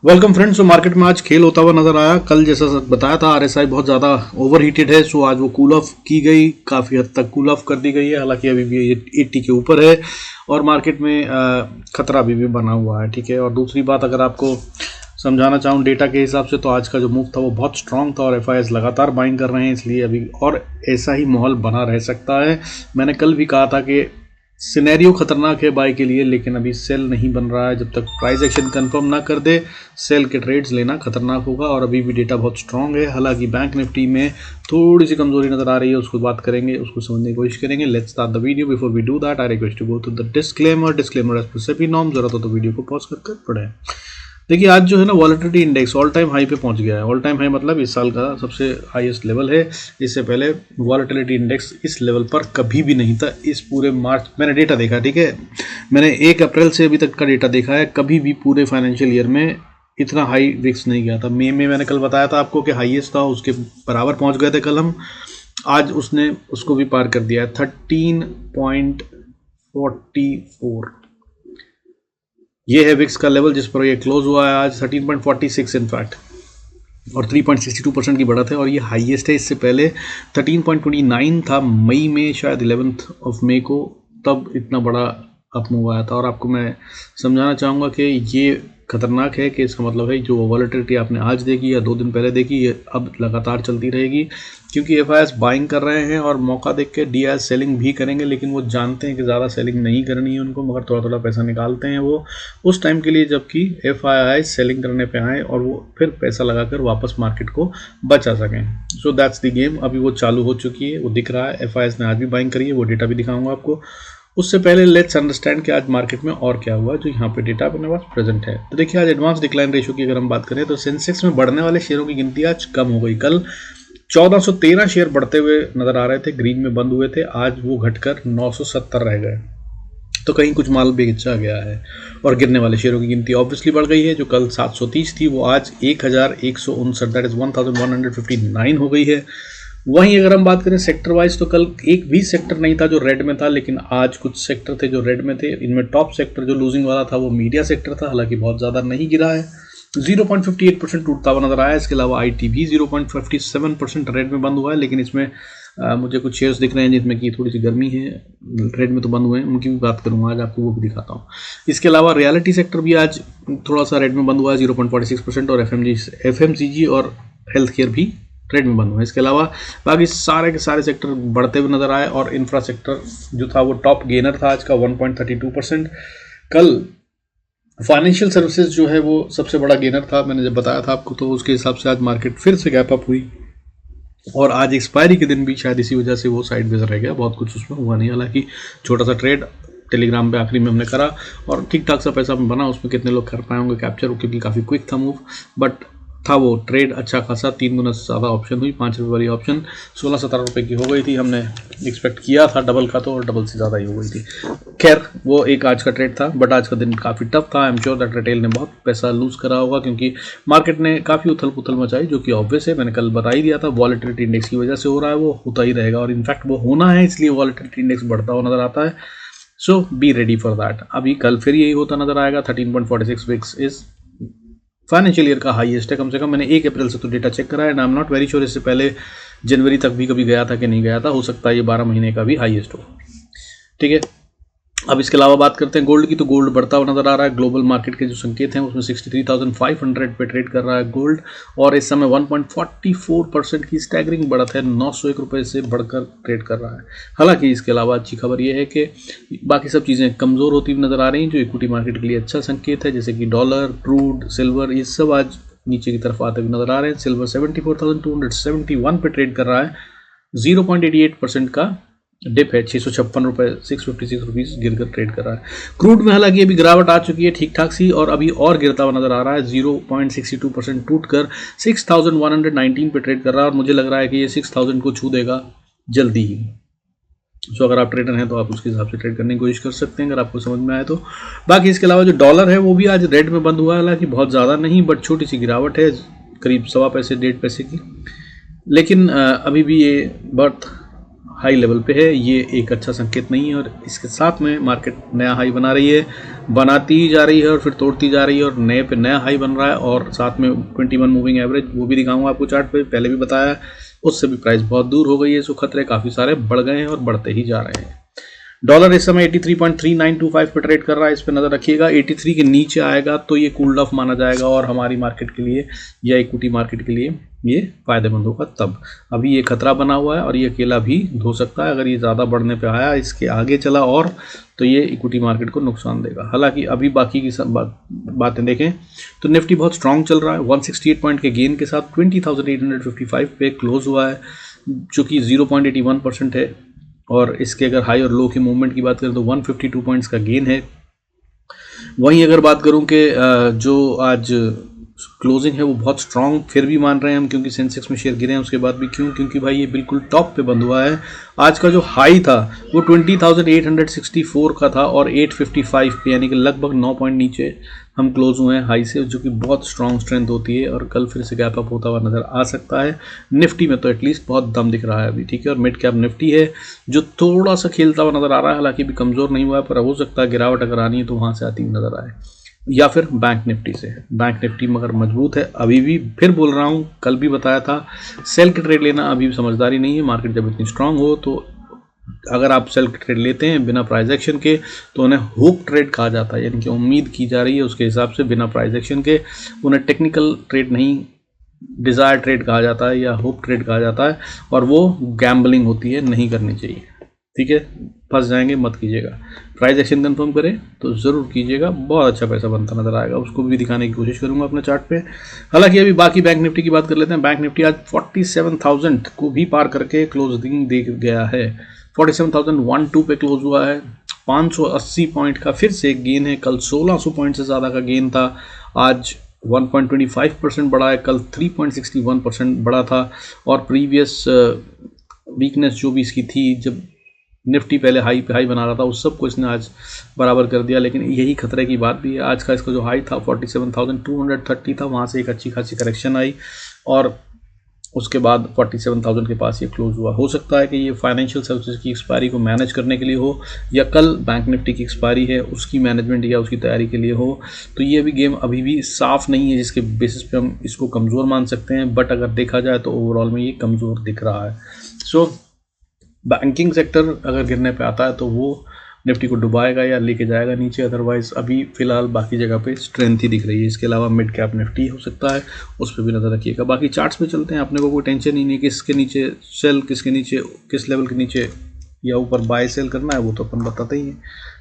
Welcome friends. Market में आज खेल होता हुआ नजर आया। कल जैसा बताया था आरएसआई बहुत ज़्यादा ओवर हीटेड है, सो आज वो कूल ऑफ की गई, काफ़ी हद तक कूल ऑफ कर दी गई है। हालांकि अभी भी ये 80 के ऊपर है और मार्केट में खतरा अभी भी बना हुआ है। ठीक है, और दूसरी बात अगर आपको समझाना चाहूँ डेटा के हिसाब से, तो आज का जो मूव था वो बहुत स्ट्रांग था और एफआईआईज लगातार बाइंग कर रहे हैं, इसलिए अभी और ऐसा ही माहौल बना रह सकता है। मैंने कल भी कहा था कि सिनेरियो खतरनाक है बाय के लिए, लेकिन अभी सेल नहीं बन रहा है। जब तक प्राइस एक्शन कंफर्म ना कर दे, सेल के ट्रेड्स लेना खतरनाक होगा। और अभी भी डेटा बहुत स्ट्रांग है। हालांकि बैंक निफ्टी में थोड़ी सी कमजोरी नजर आ रही है, उसको बात करेंगे, उसको समझने की कोशिश करेंगे। Let's start the video. Before we do that, I request to go to the disclaimer as per SEBI norm. जरूरत हो तो वीडियो को पॉज कर पढ़ें। देखिए, आज जो है ना volatility index all time high पे पहुंच गया है। ऑल टाइम हाई मतलब इस साल का सबसे हाईएस्ट लेवल है। इससे पहले वॉलेटिलिटी इंडेक्स इस लेवल पर कभी भी नहीं था। इस पूरे मार्च मैंने डेटा देखा, ठीक है, मैंने 1 अप्रैल से अभी तक का डेटा देखा है, कभी भी पूरे फाइनेंशियल ईयर में इतना हाई विक्स नहीं गया था। मई में मैंने कल बताया था आपको कि हाईएस्ट था, उसके बराबर पहुँच गए थे कल हम। आज उसने उसको भी पार कर दिया है, 13.44 ये है विक्स का लेवल जिस पर ये क्लोज हुआ है आज। 13.46 इनफैक्ट, और 3.62% की बढ़त है और ये हाईएस्ट है। इससे पहले 13.29 था मई में, शायद 11 मई को, तब इतना बड़ा अप मूव आया था। और आपको मैं समझाना चाहूँगा कि ये खतरनाक है, कि इसका मतलब है जो वॉलेटिलिटी आपने आज देखी या 2 दिन पहले देखी, ये अब लगातार चलती रहेगी, क्योंकि एफआईआईज बाइंग कर रहे हैं और मौका देख के डीआईएस सेलिंग भी करेंगे। लेकिन वो जानते हैं कि ज़्यादा सेलिंग नहीं करनी है उनको, मगर थोड़ा थोड़ा पैसा निकालते हैं वो उस टाइम के लिए जबकि एफआईआईज सेलिंग करने पे आए और वो फिर पैसा लगाकर वापस मार्केट को बचा सकें। So that's the game. अभी वो चालू हो चुकी है, वो दिख रहा है। एफआईआईज ने आज भी बाइंग करी है, वो डेटा भी दिखाऊंगा आपको। उससे पहले लेट्स अंडरस्टैंड कि आज मार्केट में और क्या हुआ जो यहाँ पे डेटा अपने पास प्रेजेंट है। तो देखिए, आज एडवांस डिक्लाइन रेशियो की अगर हम बात करें तो सेंसेक्स में बढ़ने वाले शेयरों की गिनती आज कम हो गई। कल 1413 शेयर बढ़ते हुए नजर आ रहे थे, ग्रीन में बंद हुए थे। आज वो घटकर 970 रह गए, तो कहीं कुछ माल बेचा गया है। और गिरने वाले शेयरों की गिनती ऑब्वियसली बढ़ गई है। जो कल 730 थी वो आज 1159, दैट इज 1159 हो गई है। वहीं अगर हम बात करें सेक्टर वाइज, तो कल एक भी सेक्टर नहीं था जो रेड में था, लेकिन आज कुछ सेक्टर थे जो रेड में थे। इनमें टॉप सेक्टर जो लूजिंग वाला था वो मीडिया सेक्टर था, हालांकि बहुत ज़्यादा नहीं गिरा है, 0.58% टूटता हुआ नजर आया। इसके अलावा आईटी भी 0.57% रेड में बंद हुआ है, लेकिन इसमें मुझे कुछ शेयर्स दिख रहे हैं जिसमें कि थोड़ी सी गर्मी है, रेड में तो बंद हुए हैं, उनकी भी बात करूंगा आज, आपको वो भी दिखाता हूँ। इसके अलावा रियलिटी सेक्टर भी आज थोड़ा सा रेड में बंद हुआ है, 0.46%, और एफएमसीजी और हेल्थ केयर भी ट्रेड में बंद हुए। इसके अलावा बाकी सारे के सारे सेक्टर बढ़ते हुए नजर आए और इंफ्रा सेक्टर जो था वो टॉप गेनर था आज का, 1.32%। कल फाइनेंशियल सर्विसेज जो है वो सबसे बड़ा गेनर था, मैंने जब बताया था आपको, तो उसके हिसाब से आज मार्केट फिर से गैप अप हुई। और आज एक्सपायरी के दिन भी शायद इसी वजह से वो साइड वेज रह गया, बहुत कुछ उसमें हुआ नहीं। हालांकि छोटा सा ट्रेड टेलीग्राम पे आखिरी में हमने करा और ठीक ठाक सा पैसा बना। उसमें कितने लोग कर पाए होंगे कैप्चर, क्योंकि काफ़ी क्विक था मूव, बट था वो ट्रेड अच्छा खासा। 3 गुना से ज़्यादा ऑप्शन हुई, 5 रुपये वाली ऑप्शन 16-17 रुपये की हो गई थी। हमने एक्सपेक्ट किया था डबल का, तो और डबल से ज़्यादा ही हो गई थी। खैर, वो एक आज का ट्रेड था, बट आज का दिन काफ़ी टफ था। I am sure that retail ने बहुत पैसा लूज करा होगा, क्योंकि मार्केट ने काफ़ी उथल पुथल मचाई, जो कि ऑब्वियस है। मैंने कल बता ही दिया था, वॉलेटिलिटी इंडेक्स की वजह से हो रहा है, वो होता ही रहेगा। और इनफैक्ट वो होना है, इसलिए वॉलेटिलिटी इंडेक्स बढ़ता हुआ नजर आता है। सो बी रेडी फॉर दैट। अभी कल फिर यही होता नजर आएगा। 13.46 विक्स इज फाइनेंशियल ईयर का हाईएस्ट है, कम से कम मैंने 1 अप्रैल से तो डेटा चेक करा है। I am not very sure इससे पहले जनवरी तक भी कभी गया था कि नहीं गया था, हो सकता है ये 12 महीने का भी हाईएस्ट हो। ठीक है, अब इसके अलावा बात करते हैं गोल्ड की, तो गोल्ड बढ़ता हुआ नजर आ रहा है। ग्लोबल मार्केट के जो संकेत हैं उसमें 63,500 पे ट्रेड कर रहा है गोल्ड, और इस समय 1.44% की स्टैगरिंग बढ़त है, 901 रुपये से बढ़कर ट्रेड कर रहा है। हालांकि इसके अलावा अच्छी खबर यह है कि बाकी सब चीज़ें कमज़ोर होती हुई नजर आ रही हैं, जो इक्विटी मार्केट के लिए अच्छा संकेत है, जैसे कि डॉलर, क्रूड, सिल्वर, ये सब आज नीचे की तरफ आते हुए नजर आ रहे हैं। सिल्वर 74,271 पे ट्रेड कर रहा है, 0.88% का डिप है, 656 रुपये, 656 रुपीज़ गिरकर ट्रेड कर रहा है। क्रूड में हालांकि अभी गिरावट आ चुकी है ठीक ठाक सी, और अभी और गिरता हुआ नजर आ रहा है, 0.62% टूटकर 6119 पे ट्रेड कर रहा है। और मुझे लग रहा है कि ये 6000 को छू देगा जल्दी ही। सो अगर आप ट्रेडर हैं तो आप उसके हिसाब से ट्रेड करने की कोशिश कर सकते हैं, अगर आपको समझ में आए तो। बाकी इसके अलावा जो डॉलर है वो भी आज रेड में बंद हुआ है, हालांकि बहुत ज़्यादा नहीं, बट छोटी सी गिरावट है, करीब 1.25 पैसे 1.5 पैसे की। लेकिन अभी भी ये बर्थ हाई लेवल पे है, ये एक अच्छा संकेत नहीं है। और इसके साथ में मार्केट नया हाई बना रही है, बनाती ही जा रही है और फिर तोड़ती जा रही है और नए पे नया हाई बन रहा है। और साथ में 21 मूविंग एवरेज वो भी दिखाऊंगा आपको चार्ट पे, पहले भी बताया, उससे भी प्राइस बहुत दूर हो गई है। सो खतरे काफ़ी सारे बढ़ गए हैं और बढ़ते ही जा रहे हैं। डॉलर इस समय 83.3925 पे ट्रेड कर रहा है, इस पर नज़र रखिएगा। 83 के नीचे आएगा तो ये कूल्ड ऑफ माना जाएगा और हमारी मार्केट के लिए या इक्विटी मार्केट के लिए ये फायदेमंद होगा तब। अभी ये खतरा बना हुआ है और ये अकेला भी धो सकता है। अगर ये ज़्यादा बढ़ने पे आया, इसके आगे चला और, तो ये इक्विटी मार्केट को नुकसान देगा। हालांकि अभी बाकी की सब बातें देखें तो निफ्टी बहुत स्ट्रांग चल रहा है, 168 पॉइंट के गेन के साथ 20,855 पे क्लोज हुआ है, जो कि 0.81% है। और इसके अगर हाई और लो की मूवमेंट की बात करें तो 152 पॉइंट्स का गेन है। वहीं अगर बात करूं कि जो आज क्लोजिंग है वो बहुत स्ट्रांग फिर भी मान रहे हैं हम, क्योंकि सेंसेक्स में शेयर गिरे हैं उसके बाद भी। क्यों? क्योंकि भाई ये बिल्कुल टॉप पे बंद हुआ है। आज का जो हाई था वो 20,864 का था और 855 पे, यानी कि लगभग 9 पॉइंट नीचे हम क्लोज हुए हैं हाई से, जो कि बहुत स्ट्रांग स्ट्रेंथ होती है। और कल फिर से गैप अप होता हुआ नजर आ सकता है। निफ्टी में तो एटलीस्ट बहुत दम दिख रहा है अभी, ठीक है। और मिड कैप निफ्टी है जो थोड़ा सा खेलता हुआ नजर आ रहा है, हालांकि भी कमजोर नहीं हुआ है, पर हो सकता है गिरावट अगर आनी है तो वहां से आती हुई नजर आए। या फिर बैंक निफ्टी से, बैंक निफ्टी मगर मजबूत है अभी भी। फिर बोल रहा हूँ, कल भी बताया था, सेल के ट्रेड लेना अभी भी समझदारी नहीं है। मार्केट जब इतनी स्ट्रांग हो तो अगर आप सेल के ट्रेड लेते हैं बिना प्राइस एक्शन के तो उन्हें हुक ट्रेड कहा जाता है, यानी कि उम्मीद की जा रही है उसके हिसाब से बिना प्राइस एक्शन के। उन्हें टेक्निकल ट्रेड नहीं, डिज़ायर ट्रेड कहा जाता है या हुक ट्रेड कहा जाता है, और वो गैम्बलिंग होती है, नहीं करनी चाहिए, ठीक है। फंस जाएंगे, मत कीजिएगा। प्राइस एक्शन कंफर्म करें तो ज़रूर कीजिएगा, बहुत अच्छा पैसा बनता नजर आएगा, उसको भी दिखाने की कोशिश करूंगा अपने चार्ट पे। हालांकि अभी बाकी बैंक निफ्टी की बात कर लेते हैं। बैंक निफ्टी आज 47,000 को भी पार करके क्लोजिंग दे गया है, 47,012 पे क्लोज हुआ है। 580 पॉइंट का फिर से एक गेन है, कल 1600 पॉइंट से ज़्यादा का गेन था, आज 1.25% बढ़ा है, कल 3.61% बढ़ा था। और प्रीवियस वीकनेस जो भी इसकी थी, जब निफ्टी पहले हाई पे हाई बना रहा था, उस सब को इसने आज बराबर कर दिया। लेकिन यही खतरे की बात भी है, आज का इसका जो हाई था 47,230 था, वहाँ से एक अच्छी खासी करेक्शन आई और उसके बाद 47,000 के पास ये क्लोज हुआ। हो सकता है कि ये फाइनेंशियल सर्विसेज की एक्सपायरी को मैनेज करने के लिए हो, या कल बैंक निफ्टी की एक्सपायरी है उसकी मैनेजमेंट या उसकी तैयारी के लिए हो। तो ये भी गेम अभी भी साफ नहीं है जिसके बेसिस पे हम इसको कमज़ोर मान सकते हैं, बट अगर देखा जाए तो ओवरऑल में ये कमज़ोर दिख रहा है। सो बैंकिंग सेक्टर अगर गिरने पे आता है तो वो निफ्टी को डुबाएगा या लेके जाएगा नीचे, अदरवाइज अभी फिलहाल बाकी जगह पे स्ट्रेंथ ही दिख रही है। इसके अलावा मिड कैप निफ्टी हो सकता है, उस पर भी नज़र रखिएगा। बाकी चार्ट्स पे चलते हैं, अपने को कोई टेंशन ही नहीं किसके नीचे सेल, किसके नीचे, किस लेवल के नीचे या ऊपर बाय सेल करना है, वो तो अपन बताते ही हैं।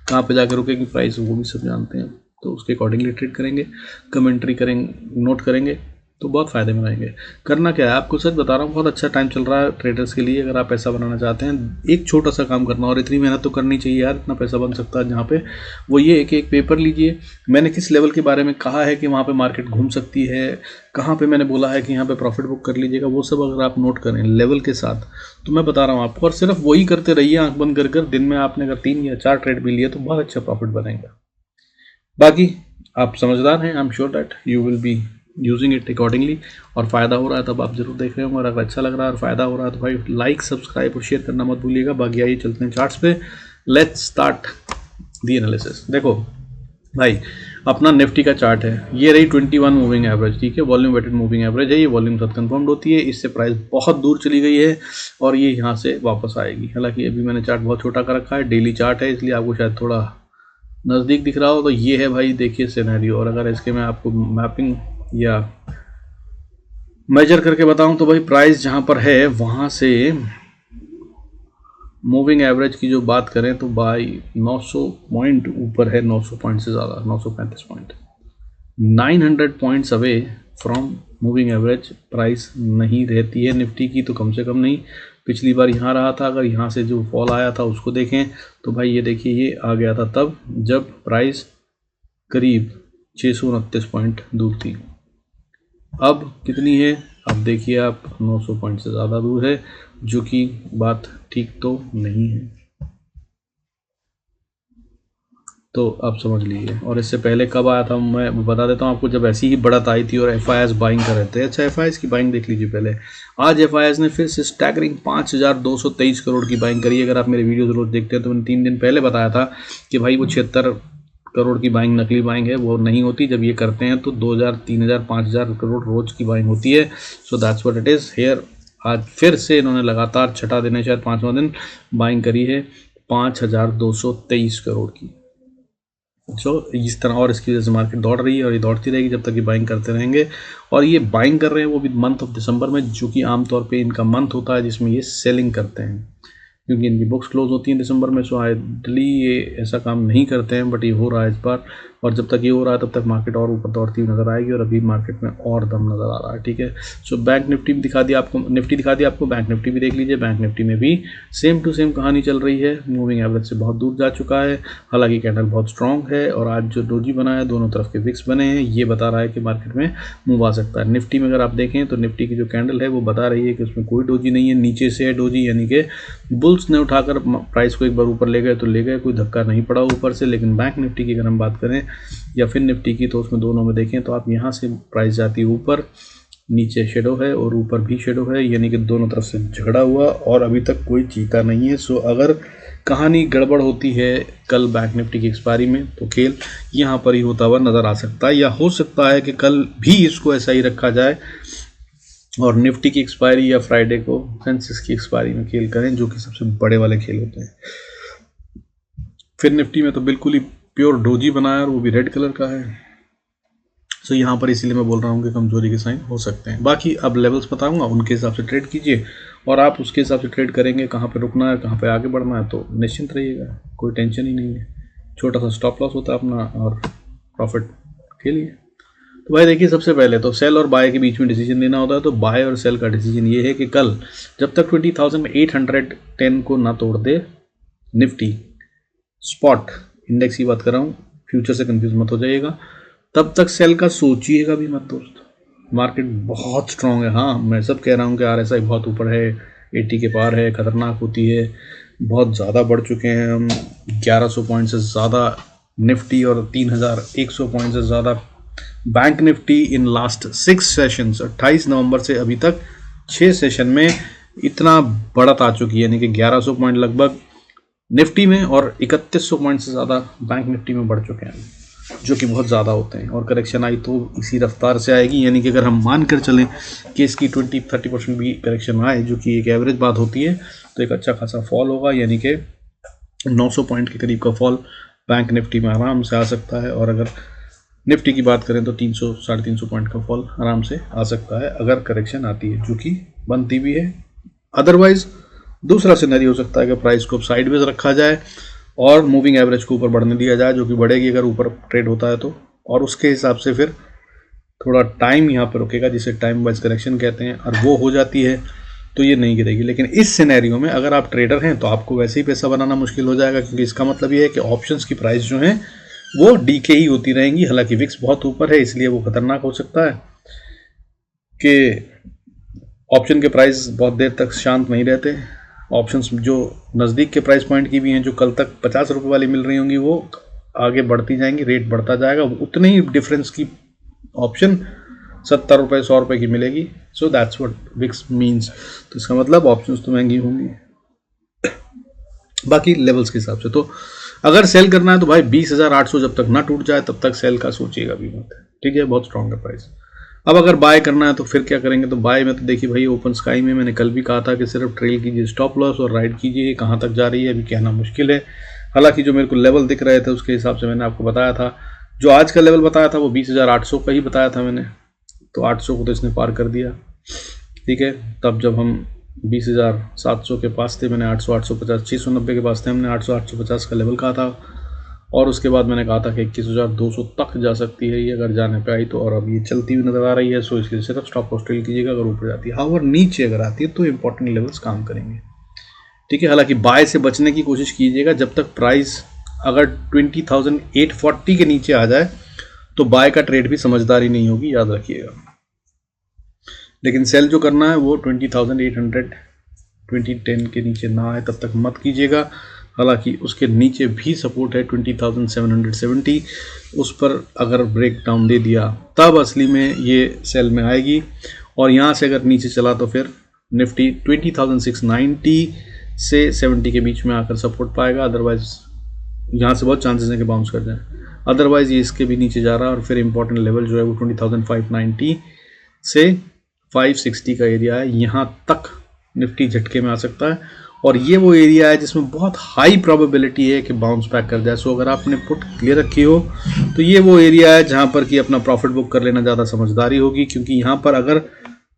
कहाँ पे जाकर रुकेगी प्राइस वो भी सब जानते हैं, तो उसके अकॉर्डिंगली ट्रेड करेंगे, कमेंट्री करेंगे, नोट करेंगे तो बहुत फ़ायदे में रहेंगे। करना क्या है, आपको सच बता रहा हूँ, बहुत अच्छा टाइम चल रहा है ट्रेडर्स के लिए। अगर आप पैसा बनाना चाहते हैं, एक छोटा सा काम करना, और इतनी मेहनत तो करनी चाहिए यार, इतना पैसा बन सकता है जहाँ पे, वो ये एक पेपर लीजिए। मैंने किस लेवल के बारे में कहा है कि वहाँ पे मार्केट घूम सकती है, कहाँ पे मैंने बोला है कि यहाँ पे प्रॉफिट बुक कर लीजिएगा, वो सब अगर आप नोट करें लेवल के साथ, तो मैं बता रहा हूँ आपको, और सिर्फ वही करते रहिए आंख बंद कर। दिन में आपने अगर 3 या 4 ट्रेड भी लिए तो बहुत अच्छा प्रॉफिट बनेगा। बाकी आप समझदार हैं, I am sure that you will be using it accordingly, और फ़ायदा हो रहा है तब आप जरूर देख रहे होंगे। और अगर अच्छा लग रहा है और फ़ायदा हो रहा है तो भाई लाइक, सब्सक्राइब और शेयर करना मत भूलिएगा। बाकी आइए चलते हैं चार्ट्स पे, लेट्स स्टार्ट दी एनालिसिस। देखो भाई, अपना निफ्टी का चार्ट है, ये रही 21 मूविंग एवरेज, ठीक है, वॉल्यूम वेटेड मूविंग एवरेज है। ये वॉल्यूम साथ कंफर्म्ड होती है, इससे प्राइस बहुत दूर चली गई है और ये यहाँ से वापस आएगी। हालांकि अभी मैंने चार्ट बहुत छोटा कर रखा है, डेली चार्ट है, इसलिए आपको शायद थोड़ा नज़दीक दिख रहा हो। तो ये है भाई, देखिए सिनेरियो। और अगर इसके मैं आपको मैपिंग या मेजर करके बताऊं तो भाई, प्राइस जहां पर है वहां से मूविंग एवरेज की जो बात करें तो भाई 900 पॉइंट ऊपर है, 900 पॉइंट से ज़्यादा, 935 point, 900 points away from moving average price नहीं रहती है निफ्टी की, तो कम से कम नहीं। पिछली बार यहाँ रहा था, अगर यहाँ से जो फॉल आया था उसको देखें तो भाई ये देखिए, ये आ गया था तब जब प्राइस करीब 629 पॉइंट दूर थी। अब कितनी है, अब देखिए आप, 900 पॉइंट से ज़्यादा दूर है, जो कि बात ठीक तो नहीं है। तो आप समझ लीजिए। और इससे पहले कब आया था मैं बता देता हूँ आपको, जब ऐसी ही बढ़त आई थी और एफआईआईएस बाइंग कर रहे थे। अच्छा, एफआईआईएस की बाइंग देख लीजिए पहले। आज एफआईआईएस ने फिर से स्टैगरिंग 5223 करोड़ की बाइंग करी है। अगर आप मेरे वीडियो रोज देखते हैं तो मैंने 3 दिन पहले बताया था कि भाई वो 76 करोड़ की बाइंग नकली बाइंग है, वो नहीं होती। जब ये करते हैं तो 2000, 3000, 5000 करोड़ रोज की बाइंग होती है। सो that's what it is here. आज फिर से इन्होंने लगातार छठा दिन है, शायद 5वां दिन बाइंग करी है 5223 करोड़ की। इस तरह, और इसकी वजह से मार्केट दौड़ रही है और ये दौड़ती रहेगी जब तक ये बाइंग करते रहेंगे। और ये बाइंग कर रहे हैं वो भी मंथ ऑफ दिसंबर में, जो कि आमतौर पे इनका मंथ होता है जिसमें ये सेलिंग करते हैं, क्योंकि इनकी बुक्स क्लोज होती हैं दिसंबर में। सो आइडली ये ऐसा काम नहीं करते हैं, बट ये हो रहा है इस बार। और जब तक ये हो रहा है तब तक मार्केट और ऊपर दौड़ती हुई नजर आएगी, और अभी मार्केट में और दम नजर आ रहा है। ठीक है, सो बैंक निफ्टी भी दिखा दिया आपको, निफ्टी दिखा दिया आपको, बैंक निफ्टी भी देख लीजिए। बैंक निफ्टी में भी सेम टू सेम कहानी चल रही है, मूविंग एवरेज से बहुत दूर जा चुका है। हालांकि कैंडल बहुत स्ट्रांग है, और आज जो डोजी बना है, दोनों तरफ के विक्स बने हैं, ये बता रहा है कि मार्केट में मूव आ सकता है। निफ्टी में अगर आप देखें तो निफ्टी की जो कैंडल है वो बता रही है कि उसमें कोई डोजी नहीं है, नीचे से है डोजी, यानी कि बुल्स ने उठाकर प्राइस को एक बार ऊपर ले गए तो ले गए, कोई धक्का नहीं पड़ा ऊपर से। लेकिन बैंक निफ्टी की अगर हम बात करें या फिर निफ्टी की, तो उसमें दोनों में देखें तो आप यहाँ से प्राइस जाती है ऊपर, नीचे शेडो है और ऊपर भी शेडो है, यानी कि दोनों तरफ से झगड़ा हुआ और अभी तक कोई जीता नहीं है। सो अगर कहानी गड़बड़ होती है कल बैंक निफ्टी की एक्सपायरी में, तो खेल यहाँ पर ही होता हुआ नज़र आ सकता है, या हो सकता है कि कल भी इसको ऐसा ही रखा जाए और निफ्टी की एक्सपायरी या फ्राइडे को सेंसेक्स की एक्सपायरी में खेल करें, जो कि सबसे बड़े वाले खेल होते हैं। फिर निफ्टी में तो बिल्कुल ही प्योर डोजी बनाया और वो भी रेड कलर का है। सो यहाँ पर इसीलिए मैं बोल रहा हूँ कि कमजोरी के साइन हो सकते हैं। बाकी अब लेवल्स बताऊंगा, उनके हिसाब से ट्रेड कीजिए, और आप उसके हिसाब से ट्रेड करेंगे, कहाँ पे रुकना है, कहाँ पे आगे बढ़ना है, तो निश्चिंत रहिएगा, कोई टेंशन ही नहीं है। छोटा सा स्टॉप लॉस होता है अपना और प्रॉफिट के लिए। तो भाई देखिए, सबसे पहले तो सेल और बाय के बीच में डिसीजन लेना होता है, तो बाय और सेल का डिसीजन ये है कि कल जब तक 20,810 को ना तोड़ दे निफ्टी, स्पॉट इंडेक्स की बात कर रहा हूँ, फ्यूचर से कंफ्यूज मत हो जाइएगा, तब तक सेल का सोचिएगा भी मत दोस्त। मार्केट बहुत स्ट्रांग है। हाँ, मैं सब कह रहा हूँ कि RSI बहुत ऊपर है, 80 के पार है, खतरनाक होती है, बहुत ज़्यादा बढ़ चुके हैं हम, 1100 पॉइंट से ज़्यादा निफ्टी और 3100 पॉइंट से ज़्यादा bank Nifty in last 6 sessions. 28 नवंबर से अभी तक 6 सेशन में इतना बढ़त आ चुकी है, यानी कि 1100 पॉइंट लगभग निफ्टी में और 3100 पॉइंट से ज़्यादा बैंक निफ्टी में बढ़ चुके हैं, जो कि बहुत ज़्यादा होते हैं। और करेक्शन आई तो इसी रफ्तार से आएगी, यानी कि अगर हम मान कर चलें कि इसकी 20-30% भी करेक्शन आए, जो कि एक एवरेज बात होती है, तो एक अच्छा खासा फॉल होगा, यानी कि 900 पॉइंट के करीब का फॉल बैंक निफ्टी में आराम से आ सकता है। और अगर निफ्टी की बात करें तो 300-350 पॉइंट का फॉल आराम से आ सकता है अगर करेक्शन आती है, जो कि बनती भी है। अदरवाइज दूसरा सिनेरियो हो सकता है कि प्राइस को साइडवेज रखा जाए और मूविंग एवरेज को ऊपर बढ़ने दिया जाए, जो कि बढ़ेगी अगर ऊपर ट्रेड होता है तो, और उसके हिसाब से फिर थोड़ा टाइम यहाँ पर रुकेगा, जिसे टाइम वाइज करेक्शन कहते हैं, और वो हो जाती है तो ये नहीं गिरेगी। लेकिन इस सिनेरियो में अगर आप ट्रेडर हैं तो आपको वैसे ही पैसा बनाना मुश्किल हो जाएगा, क्योंकि इसका मतलब ये है कि ऑप्शंस की प्राइस जो है वो डीके ही होती रहेंगी। हालांकि विक्स बहुत ऊपर है, इसलिए वो खतरनाक हो सकता है कि ऑप्शन के प्राइस बहुत देर तक शांत नहीं रहते। ऑप्शंस जो नज़दीक के प्राइस पॉइंट की भी हैं, जो कल तक 50 रुपये वाली मिल रही होंगी, वो आगे बढ़ती जाएंगी, रेट बढ़ता जाएगा, उतने ही डिफरेंस की ऑप्शन 70 रुपये 100 रुपये की मिलेगी। So that's what VIX means. तो इसका मतलब ऑप्शंस तो महंगी होंगी बाकी लेवल्स के हिसाब से। तो अगर सेल करना है तो भाई 20,800 जब तक ना टूट जाए तब तक सेल का सोचिएगा भी मत, ठीक है, बहुत स्ट्रांग है प्राइस। अब अगर बाय करना है तो फिर क्या करेंगे, तो बाय में तो देखिए भाई, ओपन स्काई में मैंने कल भी कहा था कि सिर्फ ट्रेल कीजिए स्टॉप लॉस और राइड कीजिए, कहाँ तक जा रही है अभी कहना मुश्किल है। हालांकि जो मेरे को लेवल दिख रहे थे उसके हिसाब से मैंने आपको बताया था, जो आज का लेवल बताया था वो 20,800 का ही बताया था मैंने, तो 800 को तो इसने पार कर दिया, ठीक है। तब जब हम 20,700 के पास थे, मैंने 800, 850, 690 के पास थे, हमने 800, 850 का लेवल कहा था, और उसके बाद मैंने कहा था कि 21,200 तक जा सकती है ये अगर जाने पे आई तो, और अब ये चलती हुई नजर आ रही है। सो इसके सिर्फ स्टॉप लॉस ट्रेल कीजिएगा अगर ऊपर जाती है। हाँ, और नीचे अगर आती है तो इंपॉर्टेंट लेवल्स काम करेंगे, ठीक है। हालांकि बाय से बचने की कोशिश कीजिएगा, जब तक प्राइस अगर 20,840 के नीचे आ जाए तो बाय का ट्रेड भी समझदारी नहीं होगी, याद रखिएगा। लेकिन सेल जो करना है वो 20,800 2010 के नीचे ना आए तब तक मत कीजिएगा, हालांकि उसके नीचे भी सपोर्ट है 20,770, उस पर अगर ब्रेक डाउन दे दिया तब असली में ये सेल में आएगी। और यहाँ से अगर नीचे चला तो फिर निफ्टी 20,690 से 70 के बीच में आकर सपोर्ट पाएगा, अदरवाइज यहाँ से बहुत चांसेस हैं कि बाउंस कर जाए, अदरवाइज ये इसके भी नीचे जा रहा है। और फिर इंपॉर्टेंट लेवल जो है वो 20,590 से 560 का एरिया है, यहाँ तक निफ्टी झटके में आ सकता है। और ये वो एरिया है जिसमें बहुत हाई प्रोबेबिलिटी है कि बाउंस बैक कर जाए। सो अगर आपने पुट क्लियर रखी हो तो ये वो एरिया है जहाँ पर कि अपना प्रॉफिट बुक कर लेना ज़्यादा समझदारी होगी, क्योंकि यहाँ पर अगर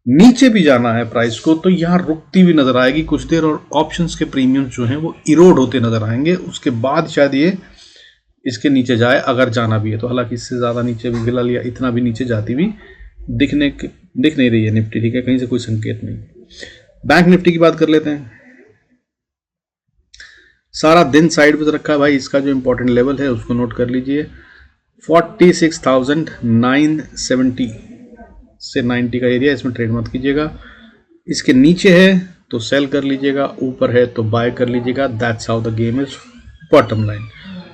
नीचे भी जाना है प्राइस को तो यहाँ रुकती भी नजर आएगी कुछ देर, और ऑप्शंस के प्रीमियम जो हैं वो इरोड होते नजर आएंगे। उसके बाद शायद ये इसके नीचे जाए अगर जाना भी है तो, हालांकि इससे ज़्यादा नीचे भी फिलहाल या इतना भी नीचे जाती भी दिख नहीं रही है निफ्टी, ठीक है, कहीं से कोई संकेत नहीं। बैंक निफ्टी की बात कर लेते हैं। सारा दिन साइड पे रखा है भाई, इसका जो इंपॉर्टेंट लेवल है उसको नोट कर लीजिए, 46,970 से 90 का एरिया, इसमें ट्रेड मत कीजिएगा। इसके नीचे है तो सेल कर लीजिएगा, ऊपर है तो बाय कर लीजिएगा। That's how the game is, bottom line.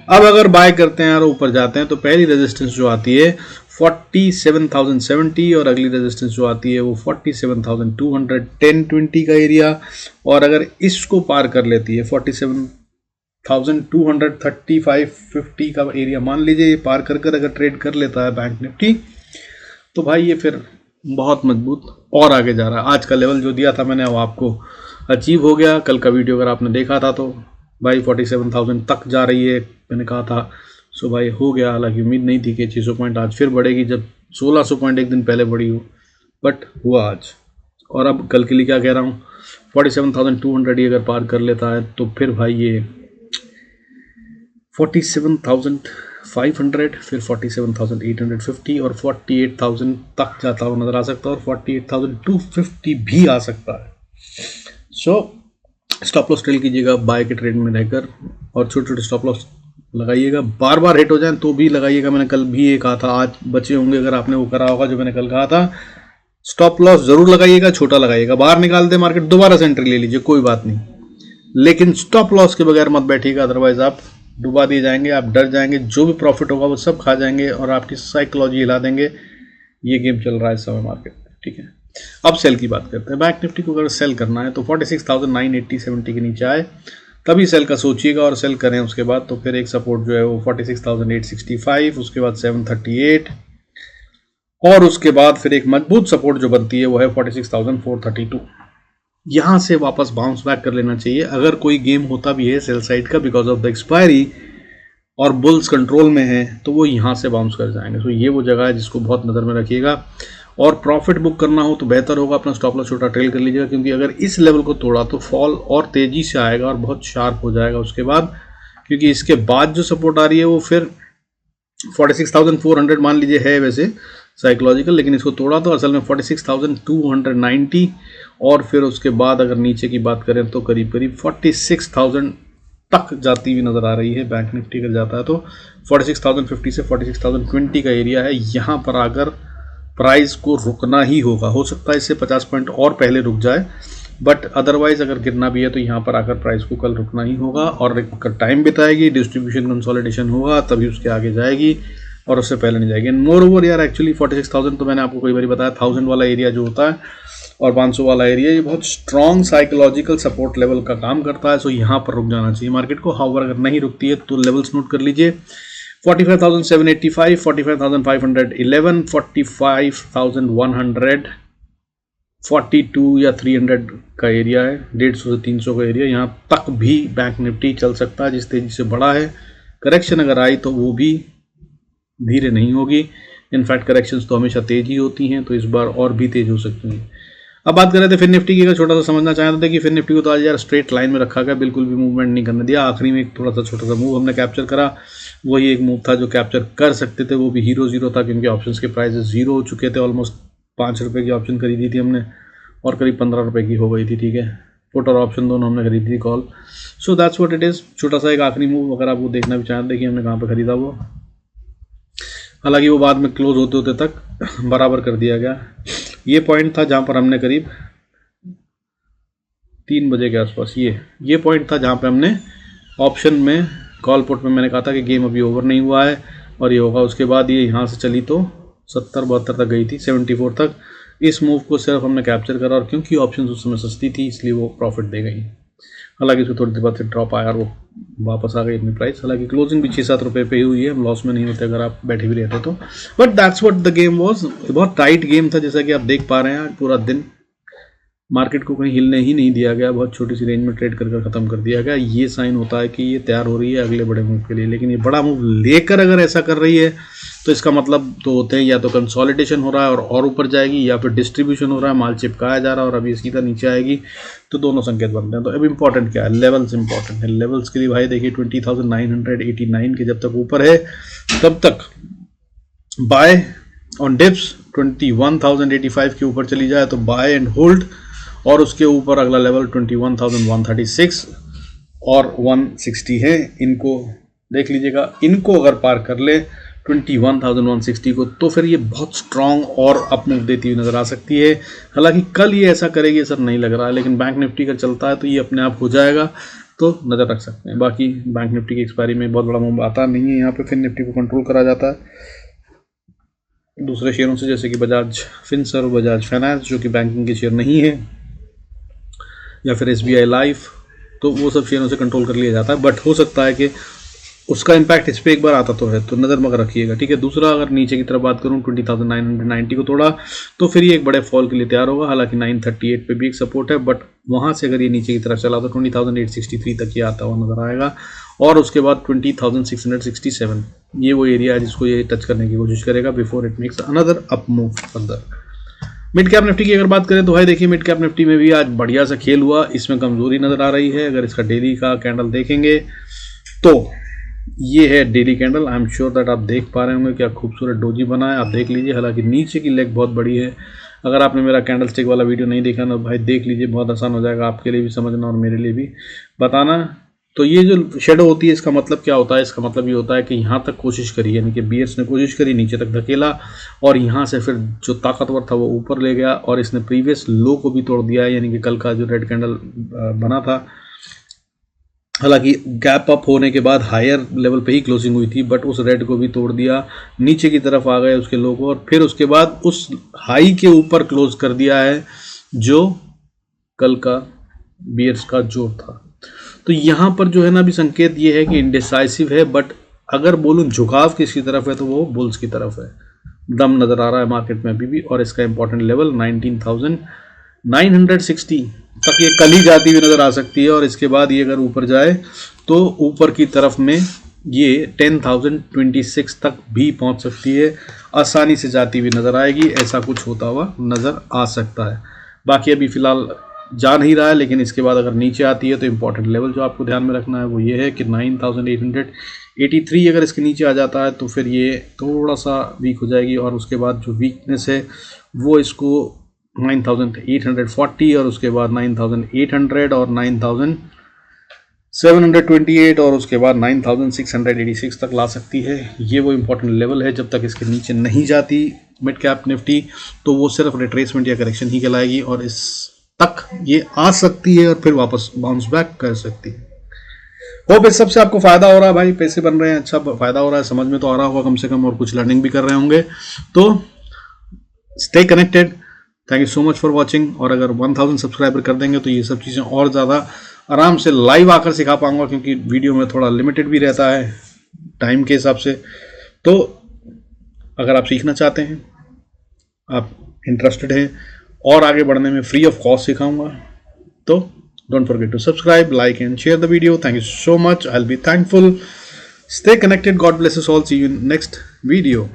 अब अगर बाय करते हैं और ऊपर जाते हैं तो पहली रेजिस्टेंस जो आती है 47,070 और अगली रेजिस्टेंस जो आती है वो 47,200 10-20 का एरिया। और अगर इसको पार कर लेती है 47,200 35-50 का एरिया मान लीजिए, ये पार कर अगर ट्रेड कर लेता है बैंक निफ्टी तो भाई ये फिर बहुत मजबूत और आगे जा रहा है। आज का लेवल जो दिया था मैंने वो आपको अचीव हो गया। कल का वीडियो अगर आपने देखा था तो भाई 47,000 तक जा रही है मैंने कहा था। सो भाई हो गया, हालांकि उम्मीद नहीं थी कि 600 पॉइंट आज फिर बढ़ेगी जब 1600 पॉइंट एक दिन पहले बढ़ी हो, बट हुआ आज। और अब कल के लिए क्या कह रहा हूँ, 47,200 ही अगर पार कर लेता है तो फिर भाई ये 47,500 फिर 47,850 और 48,000 तक जाता हुआ नजर आ सकता है, और 48,250 भी आ सकता है। सो स्टॉप लॉस ट्रेल कीजिएगा बाय के ट्रेड में रहकर, और छोटे छोटे स्टॉप लॉस लगाइएगा, बार बार हिट हो जाए तो भी लगाइएगा। मैंने कल भी ये कहा था, आज बचे होंगे अगर आपने वो करा होगा जो मैंने कल कहा था। स्टॉप लॉस जरूर लगाइएगा, छोटा लगाइएगा, बाहर निकाल दे मार्केट दोबारा से एंट्री ले लीजिए, कोई बात नहीं, लेकिन स्टॉप लॉस के बगैर मत बैठिएगा, अदरवाइज आप डुबा दिए जाएंगे, आप डर जाएंगे, जो भी प्रॉफिट होगा वो सब खा जाएंगे और आपकी साइकोलॉजी हिला देंगे। ये गेम चल रहा है इस समय मार्केट में, ठीक है। अब सेल की बात करते हैं। बैंक निफ्टी को अगर सेल करना है तो 46,980-70 के नीचे आए तभी सेल का सोचिएगा, और सेल करें उसके बाद तो फिर एक सपोर्ट जो है वो 46,865, उसके बाद 738, और उसके बाद फिर एक मजबूत सपोर्ट जो बनती है वो है 46,432। यहां से वापस बाउंस बैक कर लेना चाहिए अगर कोई गेम होता भी है सेल साइड का, बिकॉज ऑफ द एक्सपायरी और बुल्स कंट्रोल में है तो वो यहां से बाउंस कर जाएंगे। तो ये वो जगह है जिसको बहुत नज़र में रखिएगा, और प्रॉफिट बुक करना हो तो बेहतर होगा अपना स्टॉप लॉस छोटा ट्रेल कर लीजिएगा, क्योंकि अगर इस लेवल को तोड़ा तो फॉल और तेजी से आएगा और बहुत शार्प हो जाएगा उसके बाद, क्योंकि इसके बाद जो सपोर्ट आ रही है वो फिर 46,400 मान लीजिए है वैसे साइकोलॉजिकल, लेकिन इसको तोड़ा तो असल में 46,290, और फिर उसके बाद अगर नीचे की बात करें तो करीब करीब 46,000 तक जाती हुई नजर आ रही है बैंक निफ्टी अगर जाता है तो। 46,050 से 46,020 का एरिया है, यहाँ पर आकर प्राइस को रुकना ही होगा। हो सकता है इससे 50 पॉइंट और पहले रुक जाए, बट अदरवाइज अगर गिरना भी है तो यहाँ पर आकर प्राइस को कल रुकना ही होगा, और टाइम बिताएगी, डिस्ट्रीब्यूशन कंसोलिडेशन होगा तभी उसके आगे जाएगी, और उससे पहले नहीं जाएगी। मोर ओवर यार एक्चुअली 46,000 तो मैंने आपको कई बार बताया, 1000 वाला एरिया जो होता है और 500 वाला एरिया, ये बहुत स्ट्रॉन्ग साइकोलॉजिकल सपोर्ट लेवल का काम करता है। सो यहाँ पर रुक जाना चाहिए मार्केट को। हाउएवर अगर नहीं रुकती है तो लेवल्स नोट कर लीजिए, 45,785, 45,511, 45,100, 42 या 300 का एरिया है, 150 से 300 का एरिया, यहाँ तक भी बैंक निफ्टी चल सकता है जिस तेजी से बढ़ा है। करेक्शन अगर आई तो वो भी धीरे नहीं होगी, इनफैक्ट करेक्शंस तो हमेशा तेज ही होती हैं, तो इस बार और भी तेज हो सकती हैं। अब बात कर रहे थे फिर निफ्टी की, अगर छोटा सा समझना चाहते थे कि फिर निफ्टी को तो आज यार स्ट्रेट लाइन में रखा गया, बिल्कुल भी मूवमेंट नहीं करने दिया। आखिरी में एक थोड़ा सा छोटा सा मूव हमने कैप्चर करा, वही एक मूव था जो कैप्चर कर सकते थे, वो भी हीरो था, क्योंकि ऑप्शंस के प्राइसेस जीरो हो चुके थे। ऑलमोस्ट 5 रुपये की ऑप्शन खरीदी थी हमने और करीब 15 रुपये की हो गई थी, ठीक है। पुट और ऑप्शन दोनों हमने खरीदी थी call. So that's what it is. छोटा सा एक आखिरी मूव अगर आप वो देखना भी चाहते कि हमने कहाँ पर खरीदा वो, हालांकि वो बाद में क्लोज होते होते तक बराबर कर दिया गया। ये पॉइंट था जहाँ पर हमने करीब 3 बजे के आसपास, ये पॉइंट था जहाँ पे हमने ऑप्शन में कॉल पुट में मैंने कहा था कि गेम अभी ओवर नहीं हुआ है और ये होगा। उसके बाद ये यहाँ से चली तो 70-72 तक गई थी, 74 तक। इस मूव को सिर्फ हमने कैप्चर करा और क्योंकि ऑप्शन उस समय सस्ती थी इसलिए वो प्रॉफिट दे गई। हालांकि उसको थोड़ी देर बाद फिर ड्रॉप आया और वो वापस आ गई अपनी प्राइस। हालांकि क्लोजिंग भी 6-7 रुपये पे ही हुई है, हम लॉस में नहीं होते अगर आप बैठे भी रहते तो। But that's what the game was. बहुत टाइट गेम था, जैसा कि आप देख पा रहे हैं। आज पूरा दिन मार्केट को कहीं हिलने ही नहीं दिया गया, बहुत छोटी सी रेंज में ट्रेड कर ख़त्म कर दिया गया। ये साइन होता है कि ये तैयार हो रही है अगले बड़े मूव के लिए। लेकिन ये बड़ा मूव लेकर अगर ऐसा कर रही है तो इसका मतलब तो होते हैं या तो कंसोलिडेशन हो रहा है और ऊपर जाएगी, या फिर डिस्ट्रीब्यूशन हो रहा है, माल चिपकाया जा रहा है और अभी सीधा नीचे आएगी। तो दोनों संकेत बनते हैं। तो अब इंपॉर्टेंट क्या है? लेवल्स इंपॉर्टेंट है। लेवल्स के लिए भाई देखिए 20,989 के जब तक ऊपर है तब तक बाय ऑन डिप्स। 21,085 के ऊपर चली जाए तो बाय एंड होल्ड, और उसके ऊपर अगला लेवल 21,136 और 160 है। इनको देख लीजिएगा, इनको अगर पार कर ले 21,160 को तो फिर ये बहुत स्ट्रांग और अप मूव देती हुई नजर आ सकती है। हालांकि कल ये ऐसा करेगी ऐसा नहीं लग रहा है, लेकिन बैंक निफ्टी का चलता है तो ये अपने आप हो जाएगा, तो नज़र रख सकते हैं। बाकी बैंक निफ्टी की एक्सपायरी में बहुत बड़ा मूव आता नहीं है यहाँ पे। फिर निफ्टी को कंट्रोल करा जाता है दूसरे शेयरों से, जैसे कि बजाज फिनसर्व, बजाज फाइनेंस जो कि बैंकिंग के शेयर नहीं है, या फिर SBI लाइफ, तो वो सब शेयरों से कंट्रोल कर लिया जाता है। बट हो सकता है कि उसका इम्पैक्ट इस पर एक बार आता तो है, तो नज़र मगर रखिएगा, ठीक है। दूसरा, अगर नीचे की तरफ बात करूँ 20,990 को तोड़ा तो फिर ये एक बड़े फॉल के लिए तैयार होगा। हालांकि 938 पे भी एक सपोर्ट है, बट वहाँ से अगर ये नीचे की तरफ चला तो 20,863 तक ये आता हुआ नजर आएगा। और उसके बाद 20,667 ये वो एरिया है जिसको ये टच करने की कोशिश करेगा before it makes another up move further. Mid cap Nifty की अगर बात करें तो भाई देखिए मिड कैप निफ्टी में भी आज बढ़िया सा खेल हुआ। इसमें कमजोरी नजर आ रही है। अगर इसका डेली का कैंडल देखेंगे तो ये है daily candle. I am sure that आप देख पा रहे होंगे क्या खूबसूरत डोजी बना है, आप देख लीजिए। हालांकि नीचे की लेग बहुत बड़ी है। अगर आपने मेरा कैंडल स्टिक वाला वीडियो नहीं देखा ना भाई देख लीजिए, बहुत आसान हो जाएगा आपके लिए भी समझना और मेरे लिए भी बताना। तो ये जो शेडो होती है इसका मतलब क्या होता है? इसका मतलब ये होता है कि यहाँ तक कोशिश करी, यानी कि बीयर्स ने कोशिश करी, नीचे तक धकेला और यहाँ से फिर जो ताकतवर था वो ऊपर ले गया और इसने प्रीवियस लो को भी तोड़ दिया है, यानी कि कल का जो रेड कैंडल बना था। हालांकि गैप अप होने के बाद हायर लेवल पे ही क्लोजिंग हुई थी, बट उस रेड को भी तोड़ दिया, नीचे की तरफ आ गए उसके लो को, और फिर उसके बाद उस हाई के ऊपर क्लोज कर दिया है जो कल का बीयर्स का जोर था। तो यहाँ पर जो है ना अभी संकेत ये है कि इंडिसाइसिव है, बट अगर बोलूँ झुकाव किसकी तरफ है तो वो बुल्स की तरफ है। दम नज़र आ रहा है मार्केट में अभी भी, और इसका इंपॉर्टेंट लेवल 19,960 तक ये कल ही जाती हुई नज़र आ सकती है। और इसके बाद ये अगर ऊपर जाए तो ऊपर की तरफ में ये 10,026 तक भी पहुँच सकती है, आसानी से जाती हुई नज़र आएगी। ऐसा कुछ होता हुआ नज़र आ सकता है। बाकी अभी फ़िलहाल जा नहीं रहा है, लेकिन इसके बाद अगर नीचे आती है तो इंपॉर्टेंट लेवल जो आपको ध्यान में रखना है वो ये है कि 9,883 अगर इसके नीचे आ जाता है तो फिर ये थोड़ा सा वीक हो जाएगी। और उसके बाद जो वीकनेस है वो इसको 9,840 और उसके बाद 9,800 और 9,728 और उसके बाद 9,686 तक ला सकती है। ये वो इंपॉर्टेंट लेवल है। जब तक इसके नीचे नहीं जाती मिड कैप निफ्टी तो वो सिर्फ रिट्रेसमेंट या करेक्शन ही कहलाएगी, और इस तक ये आ सकती है और फिर वापस बाउंस बैक कर सकती है। होप इस सबसे आपको फायदा हो रहा है भाई, पैसे बन रहे हैं, अच्छा फायदा हो रहा है, समझ में तो आ रहा होगा कम से कम, और कुछ लर्निंग भी कर रहे होंगे। तो stay connected, thank you so much for watching. और अगर 1000 सब्सक्राइबर कर देंगे तो ये सब चीज़ें और ज़्यादा आराम से लाइव आकर सिखा पाऊंगा, क्योंकि वीडियो में थोड़ा लिमिटेड भी रहता है टाइम के हिसाब से। तो अगर आप सीखना चाहते हैं, आप इंटरेस्टेड हैं और आगे बढ़ने में फ्री ऑफ कॉस्ट सिखाऊंगा, तो don't forget to subscribe, like and share the video. Thank you so much, I will be thankful. Stay connected, God bless us all, see you in next video.